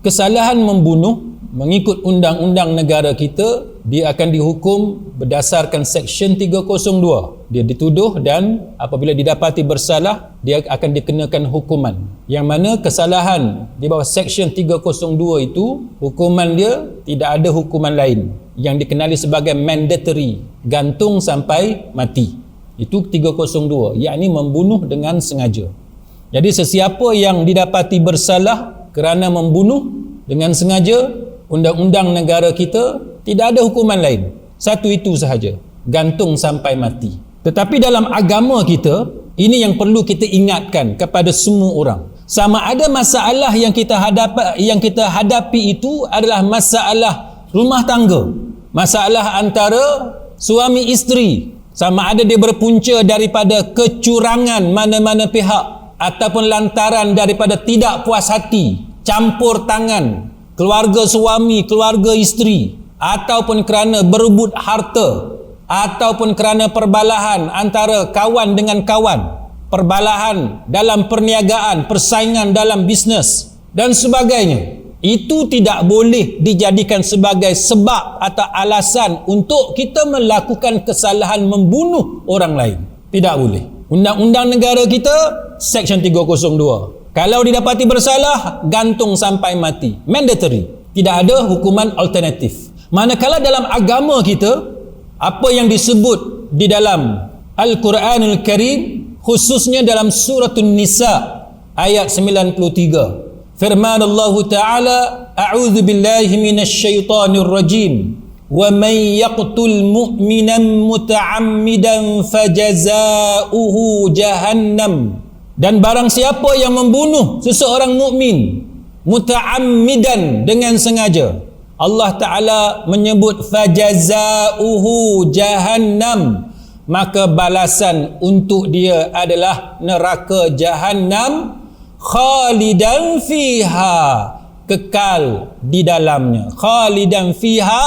kesalahan membunuh mengikut undang-undang negara kita, dia akan dihukum berdasarkan Seksyen 302. Dia dituduh dan apabila didapati bersalah, dia akan dikenakan hukuman. Yang mana kesalahan di bawah Seksyen 302 itu, hukuman dia tidak ada hukuman lain yang dikenali sebagai mandatory, gantung sampai mati. Itu 302, yakni membunuh dengan sengaja. Jadi sesiapa yang didapati bersalah kerana membunuh dengan sengaja, undang-undang negara kita tidak ada hukuman lain. Satu itu sahaja, gantung sampai mati. Tetapi dalam agama kita, ini yang perlu kita ingatkan kepada semua orang. Sama ada masalah yang kita hadapi itu adalah masalah rumah tangga, masalah antara suami isteri, sama ada dia berpunca daripada kecurangan mana-mana pihak ataupun lantaran daripada tidak puas hati, campur tangan keluarga suami, keluarga isteri, ataupun kerana berebut harta, ataupun kerana perbalahan antara kawan dengan kawan, perbalahan dalam perniagaan, persaingan dalam bisnes dan sebagainya. Itu tidak boleh dijadikan sebagai sebab atau alasan untuk kita melakukan kesalahan membunuh orang lain. Tidak boleh. Undang-undang negara kita, Seksyen 302. Kalau didapati bersalah, gantung sampai mati. Mandatory. Tidak ada hukuman alternatif. Manakala dalam agama kita, apa yang disebut di dalam Al-Quranul Karim, khususnya dalam Surah An-Nisa ayat 93. Firman Allah Ta'ala, A'udzu billahi minasyaitonir rajim. Wa man yaqtul mu'minan muta'ammidan fajaza'uhu jahannam. Dan barang siapa yang membunuh seseorang mukmin muta'ammidan, dengan sengaja, Allah Ta'ala menyebut fajaza'uhu jahannam, maka balasan untuk dia adalah neraka jahannam, khalidan fiha, kekal di dalamnya. Khalidan fiha,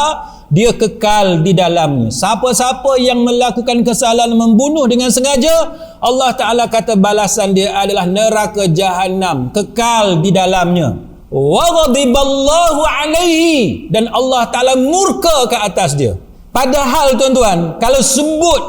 dia kekal di dalamnya. Siapa-siapa yang melakukan kesalahan membunuh dengan sengaja, Allah Ta'ala kata balasan dia adalah neraka jahannam, kekal di dalamnya. Wa ghadiballahu alaihi, dan Allah Ta'ala murka ke atas dia. Padahal tuan-tuan, kalau sebut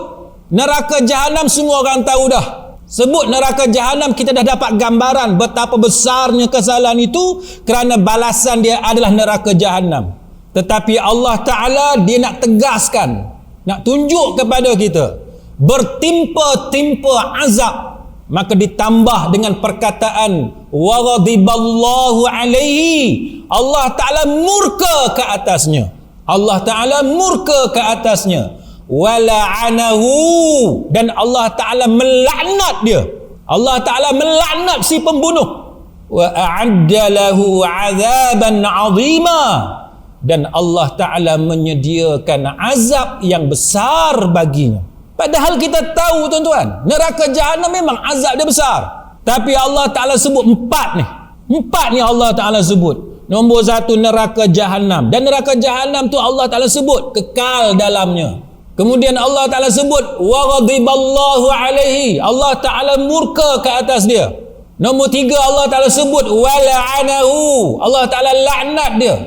neraka jahannam semua orang tahu dah. Sebut neraka jahannam, kita dah dapat gambaran betapa besarnya kesalahan itu, kerana balasan dia adalah neraka jahannam. Tetapi Allah Ta'ala dia nak tegaskan, nak tunjuk kepada kita, bertimpa-timpa azab, maka ditambah dengan perkataan wa ghadiballahu alaihi, Allah Ta'ala murka ke atasnya. Allah Ta'ala murka ke atasnya. Wa la'anahu, dan Allah Ta'ala melaknat dia. Allah Ta'ala melaknat si pembunuh. Wa a'adda lahu 'adzaban 'azima, dan Allah Ta'ala menyediakan azab yang besar baginya. Padahal kita tahu tuan-tuan, neraka jahannam memang azab dia besar. Tapi Allah Ta'ala sebut empat ni Allah Ta'ala sebut. Nombor satu, neraka jahannam. Dan neraka jahannam tu Allah Ta'ala sebut kekal dalamnya. Kemudian Allah Ta'ala sebut wa ghadiballahu alaihi, Allah Ta'ala murka ke atas dia. Nombor tiga, Allah Ta'ala sebut wa la'anahu, Allah Ta'ala laknat dia.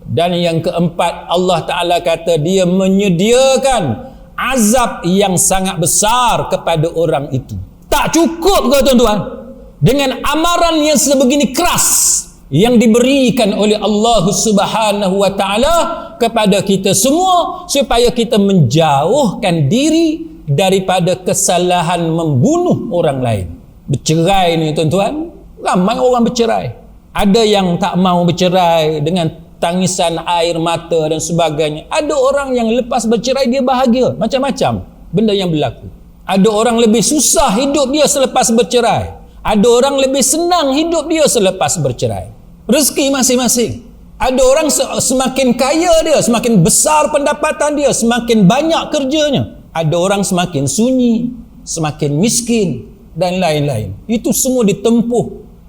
Dan yang keempat, Allah Ta'ala kata dia menyediakan azab yang sangat besar kepada orang itu. Tak cukup ke tuan-tuan dengan amaran yang sebegini keras yang diberikan oleh Allah Subhanahu wa Ta'ala kepada kita semua, supaya kita menjauhkan diri daripada kesalahan membunuh orang lain. Bercerai ni tuan-tuan, ramai orang bercerai. Ada yang tak mau bercerai dengan tangisan air mata dan sebagainya. Ada orang yang lepas bercerai dia bahagia, macam-macam benda yang berlaku. Ada orang lebih susah hidup dia selepas bercerai. Ada orang lebih senang hidup dia selepas bercerai. Rezeki masing-masing. Ada orang semakin kaya dia, semakin besar pendapatan dia, semakin banyak kerjanya. Ada orang semakin sunyi, semakin miskin dan lain-lain. Itu semua ditempuh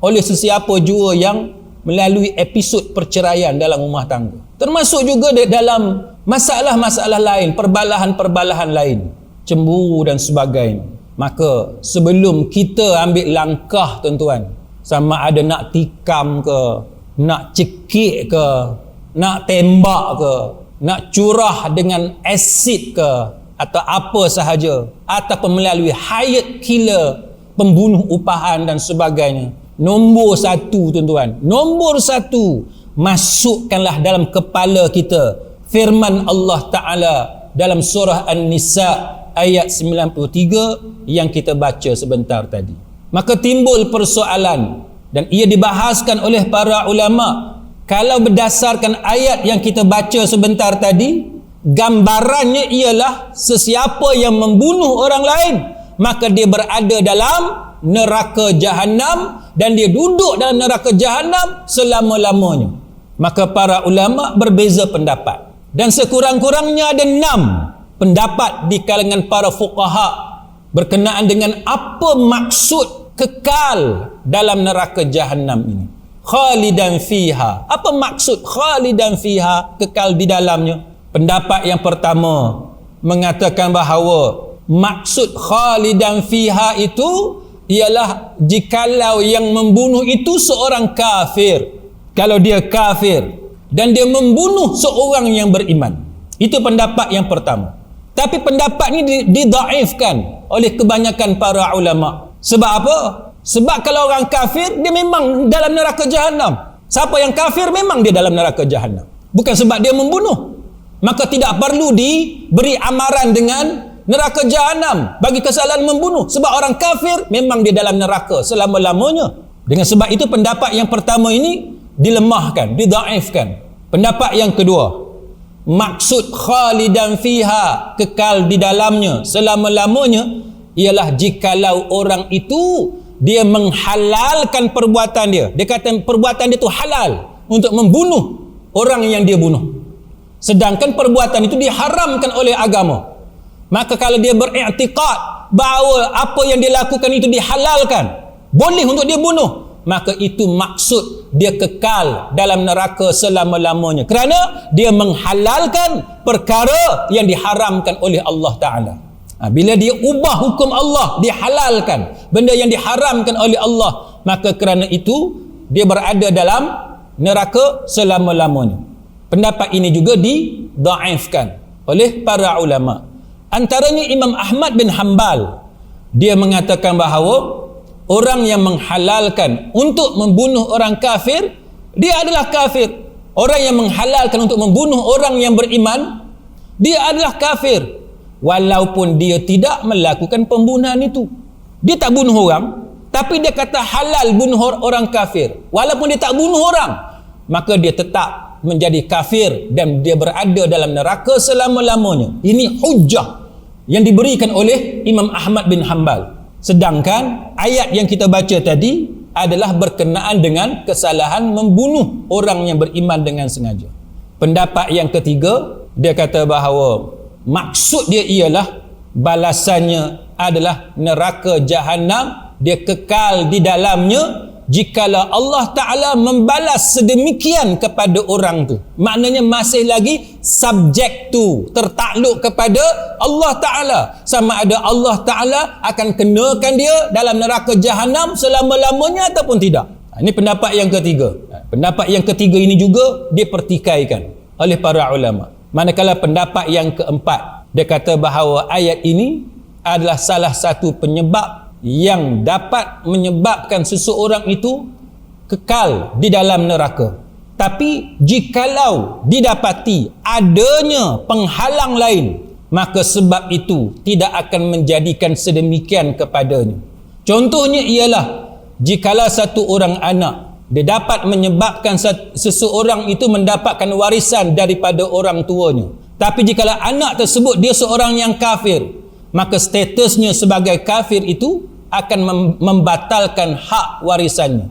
oleh sesiapa jua yang melalui episod perceraian dalam rumah tangga. Termasuk juga dalam masalah-masalah lain, perbalahan-perbalahan lain, cemburu dan sebagainya. Maka sebelum kita ambil langkah tuan-tuan, sama ada nak tikam ke, nak cekik ke, nak tembak ke, nak curah dengan asid ke, atau apa sahaja, ataupun melalui hired killer, pembunuh upahan dan sebagainya. Nombor satu, tuan-tuan, nombor satu, masukkanlah dalam kepala kita firman Allah Ta'ala dalam surah An-Nisa ayat 93 yang kita baca sebentar tadi. Maka timbul persoalan, dan ia dibahaskan oleh para ulama. Kalau berdasarkan ayat yang kita baca sebentar tadi, gambarannya ialah sesiapa yang membunuh orang lain, maka dia berada dalam neraka jahanam, dan dia duduk dalam neraka jahanam selama-lamanya. Maka para ulama berbeza pendapat, dan sekurang-kurangnya ada 6 pendapat di kalangan para fuqaha berkenaan dengan apa maksud kekal dalam neraka jahanam ini. Khalidan fiha. Apa maksud khalidan fiha, kekal di dalamnya? Pendapat yang pertama mengatakan bahawa maksud khalidan fiha itu ialah jikalau yang membunuh itu seorang kafir. Kalau dia kafir dan dia membunuh seorang yang beriman. Itu pendapat yang pertama. Tapi pendapat ini didaifkan oleh kebanyakan para ulama. Sebab apa? Sebab kalau orang kafir, dia memang dalam neraka jahanam. Siapa yang kafir memang dia dalam neraka jahanam. Bukan sebab dia membunuh. Maka tidak perlu diberi amaran dengan neraka jahanam bagi kesalahan membunuh. Sebab orang kafir memang dia dalam neraka selama-lamanya. Dengan sebab itu pendapat yang pertama ini dilemahkan, didaifkan. Pendapat yang kedua, maksud khalidan fiha, kekal di dalamnya selama-lamanya, ialah jikalau orang itu dia menghalalkan perbuatan dia. Dia kata perbuatan dia itu halal untuk membunuh orang yang dia bunuh, sedangkan perbuatan itu diharamkan oleh agama. Maka kalau dia beriktikad bahawa apa yang dia lakukan itu dihalalkan, boleh untuk dia bunuh, maka itu maksud dia kekal dalam neraka selama-lamanya, kerana dia menghalalkan perkara yang diharamkan oleh Allah Ta'ala. Bila dia ubah hukum Allah, dihalalkan benda yang diharamkan oleh Allah, maka kerana itu dia berada dalam neraka selama-lamanya. Pendapat ini juga didaifkan oleh para ulama. Antaranya Imam Ahmad bin Hanbal, dia mengatakan bahawa orang yang menghalalkan untuk membunuh orang kafir, dia adalah kafir. Orang yang menghalalkan untuk membunuh orang yang beriman, dia adalah kafir, walaupun dia tidak melakukan pembunuhan itu. Dia tak bunuh orang, tapi dia kata halal bunuh orang kafir. Walaupun dia tak bunuh orang, maka dia tetap menjadi kafir dan dia berada dalam neraka selama-lamanya. Ini hujjah yang diberikan oleh Imam Ahmad bin Hanbal. Sedangkan ayat yang kita baca tadi adalah berkenaan dengan kesalahan membunuh orang yang beriman dengan sengaja. Pendapat yang ketiga, dia kata bahawa maksud dia ialah balasannya adalah neraka jahanam, dia kekal di dalamnya jikalau Allah Ta'ala membalas sedemikian kepada orang tu. Maknanya masih lagi subjek tu, tertakluk kepada Allah Ta'ala. Sama ada Allah Ta'ala akan kenakan dia dalam neraka jahanam selama-lamanya ataupun tidak. Ini pendapat yang ketiga. Pendapat yang ketiga ini juga dipertikaikan oleh para ulama. Manakala pendapat yang keempat, dia kata bahawa ayat ini adalah salah satu penyebab yang dapat menyebabkan seseorang itu kekal di dalam neraka. Tapi jikalau didapati adanya penghalang lain, maka sebab itu tidak akan menjadikan sedemikian kepadanya. Contohnya ialah jikalau satu orang anak, dia dapat menyebabkan seseorang itu mendapatkan warisan daripada orang tuanya. Tapi jikalau anak tersebut dia seorang yang kafir, maka statusnya sebagai kafir itu akan membatalkan hak warisannya.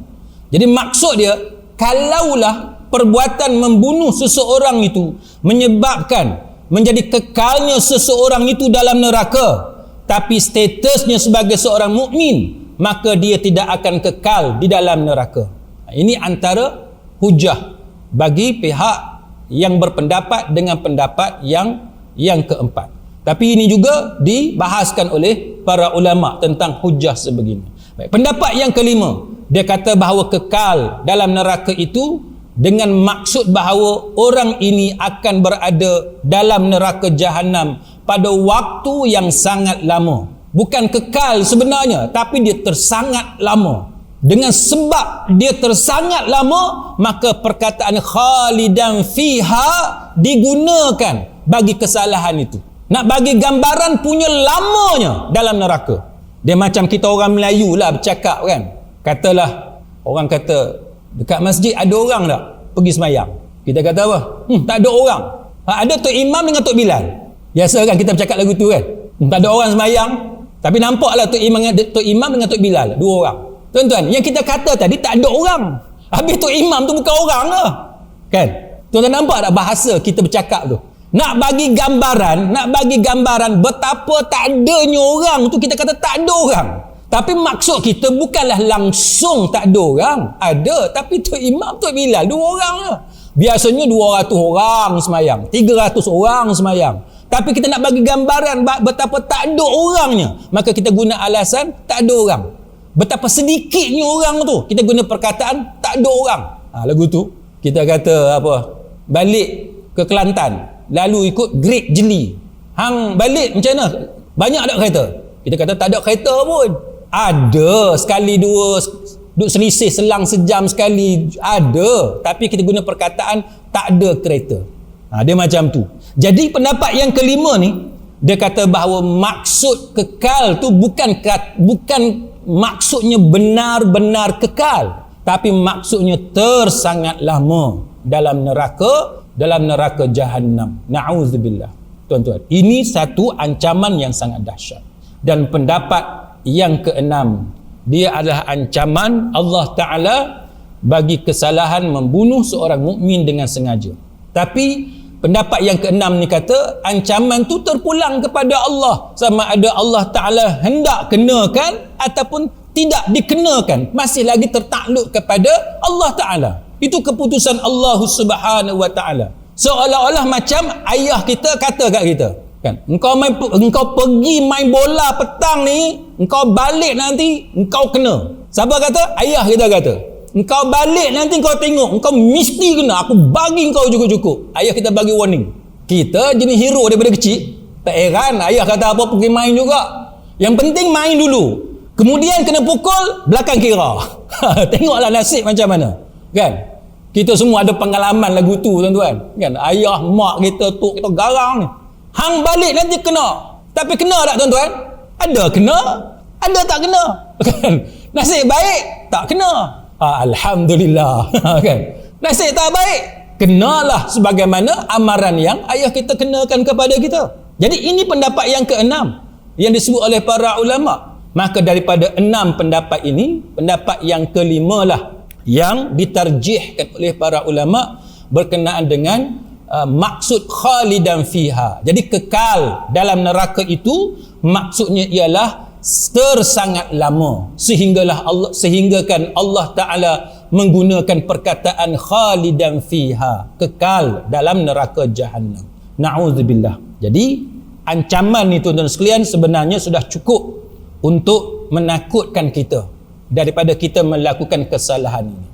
Jadi maksud dia, kalaulah perbuatan membunuh seseorang itu menyebabkan menjadi kekalnya seseorang itu dalam neraka, tapi statusnya sebagai seorang mukmin, maka dia tidak akan kekal di dalam neraka. Ini antara hujah bagi pihak yang berpendapat dengan pendapat yang keempat. Tapi ini juga dibahaskan oleh para ulama tentang hujah sebegini. Baik, pendapat yang kelima, dia kata bahawa kekal dalam neraka itu dengan maksud bahawa orang ini akan berada dalam neraka jahanam pada waktu yang sangat lama. Bukan kekal sebenarnya, tapi dia tersangat lama. Dengan sebab dia tersangat lama, maka perkataan khalidan fiha digunakan bagi kesalahan itu. Nak bagi gambaran punya lamanya dalam neraka. Dia macam kita orang Melayu lah bercakap kan. Katalah, orang kata dekat masjid ada orang tak pergi semayang. Kita kata apa? Tak ada orang. Ada Tok Imam dengan Tok Bilal. Biasa kan kita bercakap lagu tu kan. Tak ada orang semayang, tapi nampaklah Tok Imam dengan Tok Bilal, dua orang. Tuan-tuan, yang kita kata tadi tak ada orang. Habis Tok Imam tu bukan orang lah. Kan? Tuan-tuan nampak tak bahasa kita bercakap tu? Nak bagi gambaran betapa tak adanya orang tu, kita kata tak ada orang. Tapi maksud kita bukanlah langsung tak ada orang. Ada, tapi Tok Imam, Tok Bilal, dua orang lah. Biasanya 200 orang semayang, 300 orang semayang. Tapi kita nak bagi gambaran betapa tak ada orangnya, maka kita guna alasan tak ada orang. Betapa sedikitnya orang tu, kita guna perkataan tak ada orang. Lagu tu kita kata apa? Balik ke Kelantan, lalu ikut Great Jeli. Hang balik macam mana? Banyak tak kereta? Kita kata tak ada kereta pun. Ada sekali dua, duk selisih selang sejam sekali, ada. Tapi kita guna perkataan tak ada kereta. Dia macam tu. Jadi pendapat yang kelima ni, dia kata bahawa maksud kekal tu bukan maksudnya benar-benar kekal, tapi maksudnya tersangat lama dalam neraka jahanam. Na'udzubillah. Tuan-tuan, ini satu ancaman yang sangat dahsyat. Dan pendapat yang keenam, dia adalah ancaman Allah Ta'ala bagi kesalahan membunuh seorang mukmin dengan sengaja. Tapi pendapat yang keenam ni kata ancaman tu terpulang kepada Allah, sama ada Allah Ta'ala hendak kenakan ataupun tidak dikenakan, masih lagi tertakluk kepada Allah Ta'ala. Itu keputusan Allah Subhanahu Wa Ta'ala. Seolah-olah macam ayah kita kata kat kita kan, engkau pergi main bola petang ni, engkau balik nanti engkau kena. Siapa kata? Ayah kita kata. Engkau balik nanti engkau tengok, engkau mesti kena, aku bagi engkau cukup-cukup. Ayah kita bagi warning. Kita jenis hero daripada kecil, tak heran ayah kata apa pergi main juga. Yang penting main dulu, kemudian kena pukul belakang kira. Tengoklah nasib macam mana kan. Kita semua ada pengalaman lagu tu tuan-tuan kan. Ayah mak kita tu kita garang ni, hang balik nanti kena. Tapi kena tak tuan-tuan? Ada kena, ada tak kena kan. Nasib baik tak kena, alhamdulillah kan. Nasib tak baik, kenalah sebagaimana amaran yang ayah kita kenakan kepada kita. Jadi ini pendapat yang keenam yang disebut oleh para ulama. Maka daripada 6 pendapat ini, pendapat yang kelima lah yang ditarjihkan oleh para ulama berkenaan dengan maksud khalidan fiha. Jadi kekal dalam neraka itu maksudnya ialah tersangat lama, sehinggakan Allah Ta'ala menggunakan perkataan khalidan fiha, kekal dalam neraka jahanam. Na'udzubillah. Jadi ancaman ni tuan-tuan sekalian sebenarnya sudah cukup untuk menakutkan kita daripada kita melakukan kesalahan ini.